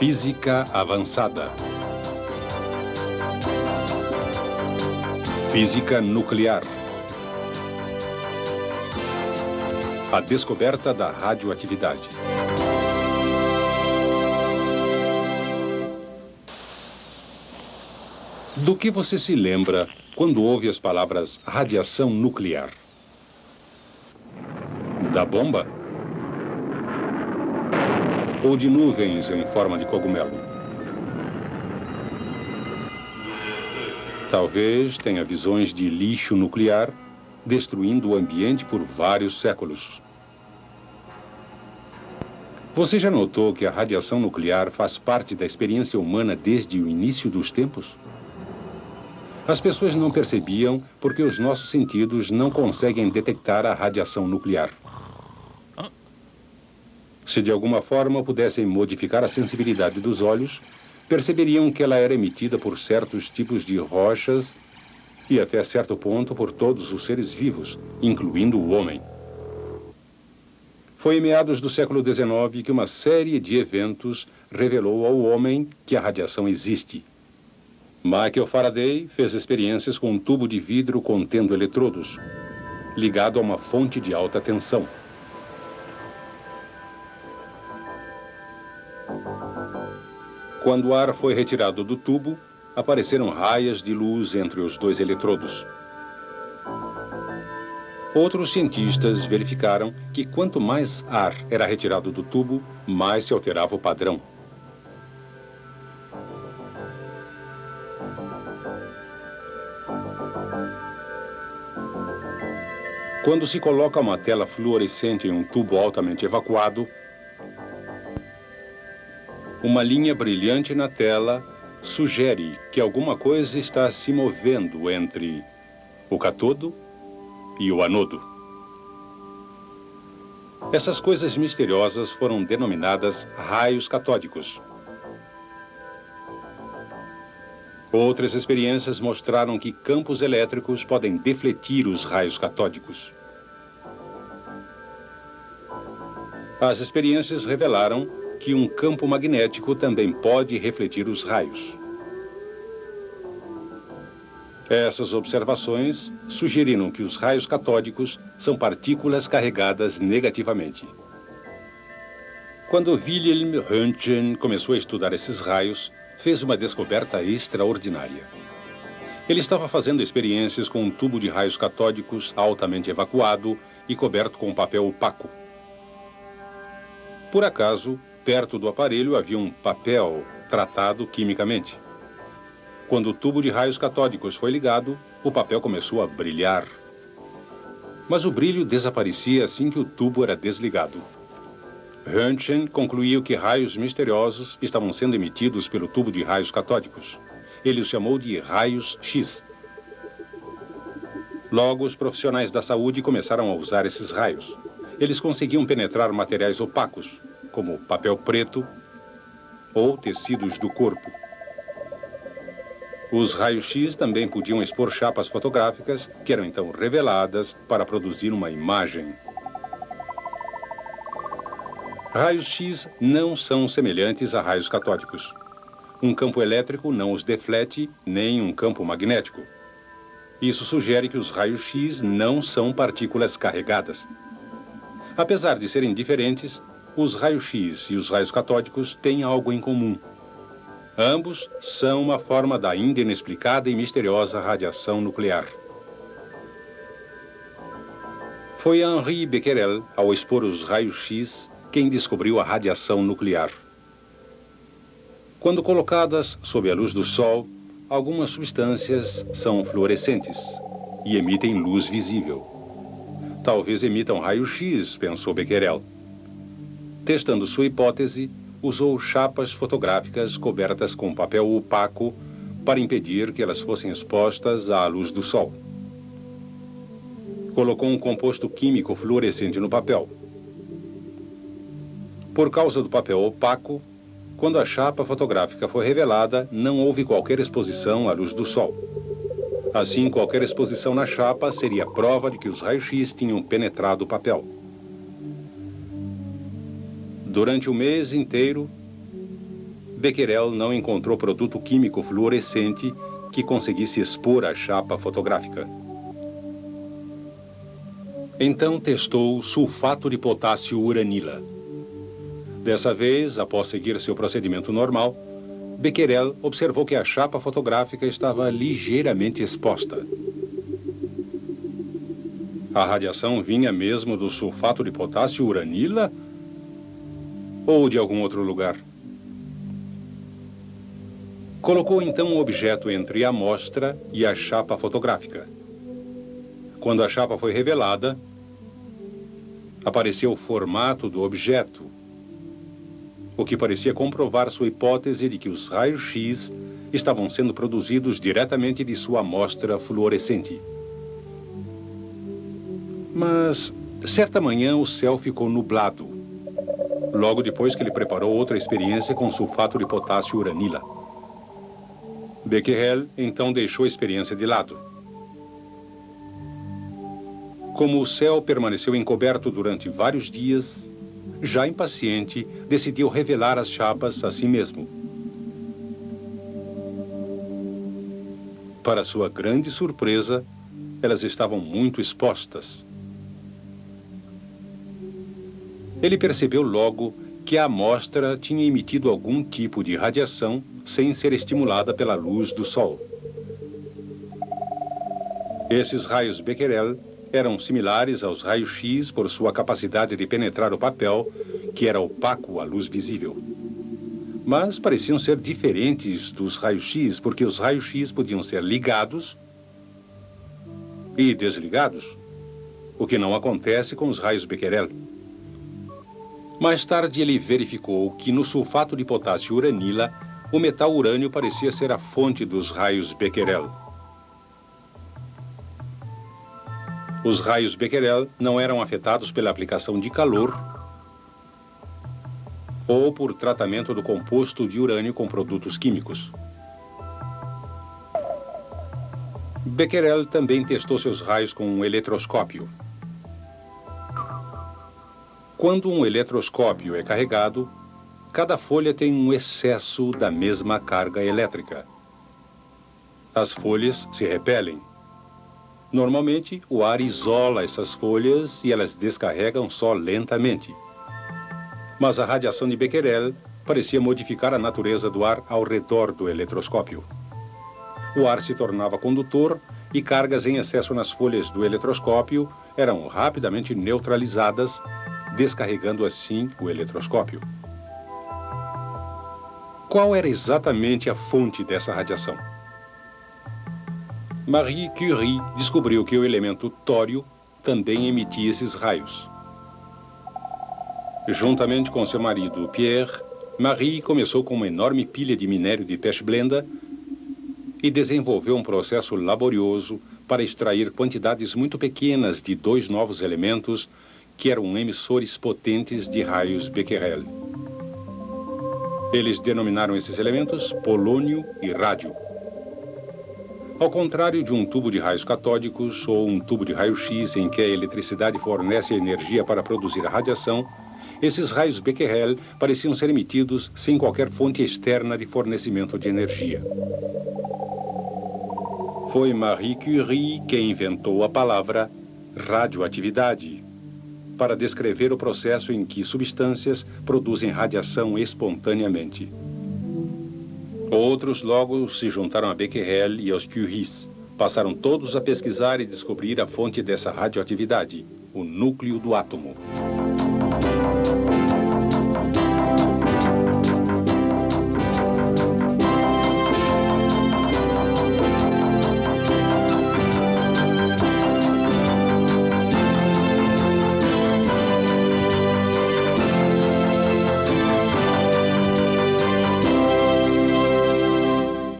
Física avançada. Física nuclear. A descoberta da radioatividade. Do que você se lembra quando ouve as palavras radiação nuclear? Da bomba? Ou de nuvens em forma de cogumelo? Talvez tenha visões de lixo nuclear destruindo o ambiente por vários séculos. Você já notou que a radiação nuclear faz parte da experiência humana desde o início dos tempos? As pessoas não percebiam porque os nossos sentidos não conseguem detectar a radiação nuclear. Se de alguma forma pudessem modificar a sensibilidade dos olhos, perceberiam que ela era emitida por certos tipos de rochas e até certo ponto por todos os seres vivos, incluindo o homem. Foi em meados do século XIX que uma série de eventos revelou ao homem que a radiação existe. Michael Faraday fez experiências com um tubo de vidro contendo eletrodos, ligado a uma fonte de alta tensão. Quando o ar foi retirado do tubo, apareceram raias de luz entre os dois eletrodos. Outros cientistas verificaram que quanto mais ar era retirado do tubo, mais se alterava o padrão. Quando se coloca uma tela fluorescente em um tubo altamente evacuado, uma linha brilhante na tela sugere que alguma coisa está se movendo entre o cátodo e o anodo. Essas coisas misteriosas foram denominadas raios catódicos. Outras experiências mostraram que campos elétricos podem defletir os raios catódicos. As experiências revelaram que um campo magnético também pode refletir os raios. Essas observações sugeriram que os raios catódicos são partículas carregadas negativamente. Quando Wilhelm Röntgen começou a estudar esses raios, fez uma descoberta extraordinária. Ele estava fazendo experiências com um tubo de raios catódicos altamente evacuado e coberto com papel opaco. Por acaso, perto do aparelho havia um papel tratado quimicamente. Quando o tubo de raios catódicos foi ligado, o papel começou a brilhar. Mas o brilho desaparecia assim que o tubo era desligado. Röntgen concluiu que raios misteriosos estavam sendo emitidos pelo tubo de raios catódicos. Ele os chamou de raios X. Logo, os profissionais da saúde começaram a usar esses raios. Eles conseguiam penetrar materiais opacos, como papel preto ou tecidos do corpo. Os raios-X também podiam expor chapas fotográficas, que eram então reveladas para produzir uma imagem. Raios-X não são semelhantes a raios catódicos. Um campo elétrico não os deflete, nem um campo magnético. Isso sugere que os raios-X não são partículas carregadas. Apesar de serem diferentes, os raios-X e os raios catódicos têm algo em comum. Ambos são uma forma da ainda inexplicada e misteriosa radiação nuclear. Foi Henri Becquerel, ao expor os raios-X, quem descobriu a radiação nuclear. Quando colocadas sob a luz do Sol, algumas substâncias são fluorescentes e emitem luz visível. Talvez emitam raio-X, pensou Becquerel. Testando sua hipótese, usou chapas fotográficas cobertas com papel opaco para impedir que elas fossem expostas à luz do sol. Colocou um composto químico fluorescente no papel. Por causa do papel opaco, quando a chapa fotográfica foi revelada, não houve qualquer exposição à luz do sol. Assim, qualquer exposição na chapa seria prova de que os raios-X tinham penetrado o papel. Durante o mês inteiro, Becquerel não encontrou produto químico fluorescente que conseguisse expor a chapa fotográfica. Então testou sulfato de potássio uranila. Dessa vez, após seguir seu procedimento normal, Becquerel observou que a chapa fotográfica estava ligeiramente exposta. A radiação vinha mesmo do sulfato de potássio uranila ou de algum outro lugar? Colocou então um objeto entre a amostra e a chapa fotográfica. Quando a chapa foi revelada, apareceu o formato do objeto, o que parecia comprovar sua hipótese de que os raios-x estavam sendo produzidos diretamente de sua amostra fluorescente. Mas, certa manhã, o céu ficou nublado, logo depois que ele preparou outra experiência com sulfato de potássio uranila. Becquerel então deixou a experiência de lado. Como o céu permaneceu encoberto durante vários dias, já impaciente, decidiu revelar as chapas a si mesmo. Para sua grande surpresa, elas estavam muito expostas. Ele percebeu logo que a amostra tinha emitido algum tipo de radiação sem ser estimulada pela luz do sol. Esses raios Becquerel eram similares aos raios-x por sua capacidade de penetrar o papel, que era opaco à luz visível. Mas pareciam ser diferentes dos raios-x, porque os raios-x podiam ser ligados e desligados, o que não acontece com os raios Becquerel. Mais tarde, ele verificou que no sulfato de potássio uranila, o metal urânio parecia ser a fonte dos raios Becquerel. Os raios Becquerel não eram afetados pela aplicação de calor ou por tratamento do composto de urânio com produtos químicos. Becquerel também testou seus raios com um eletroscópio. Quando um eletroscópio é carregado, cada folha tem um excesso da mesma carga elétrica. As folhas se repelem. Normalmente, o ar isola essas folhas e elas descarregam só lentamente. Mas a radiação de Becquerel parecia modificar a natureza do ar ao redor do eletroscópio. O ar se tornava condutor e cargas em excesso nas folhas do eletroscópio eram rapidamente neutralizadas, descarregando assim o eletroscópio. Qual era exatamente a fonte dessa radiação? Marie Curie descobriu que o elemento tório também emitia esses raios. Juntamente com seu marido Pierre, Marie começou com uma enorme pilha de minério de pechblenda e desenvolveu um processo laborioso para extrair quantidades muito pequenas de dois novos elementos que eram emissores potentes de raios Becquerel. Eles denominaram esses elementos polônio e rádio. Ao contrário de um tubo de raios catódicos ou um tubo de raio-x em que a eletricidade fornece energia para produzir a radiação, esses raios Becquerel pareciam ser emitidos sem qualquer fonte externa de fornecimento de energia. Foi Marie Curie quem inventou a palavra radioatividade para descrever o processo em que substâncias produzem radiação espontaneamente. Outros logo se juntaram a Becquerel e aos Curies. Passaram todos a pesquisar e descobrir a fonte dessa radioatividade, o núcleo do átomo.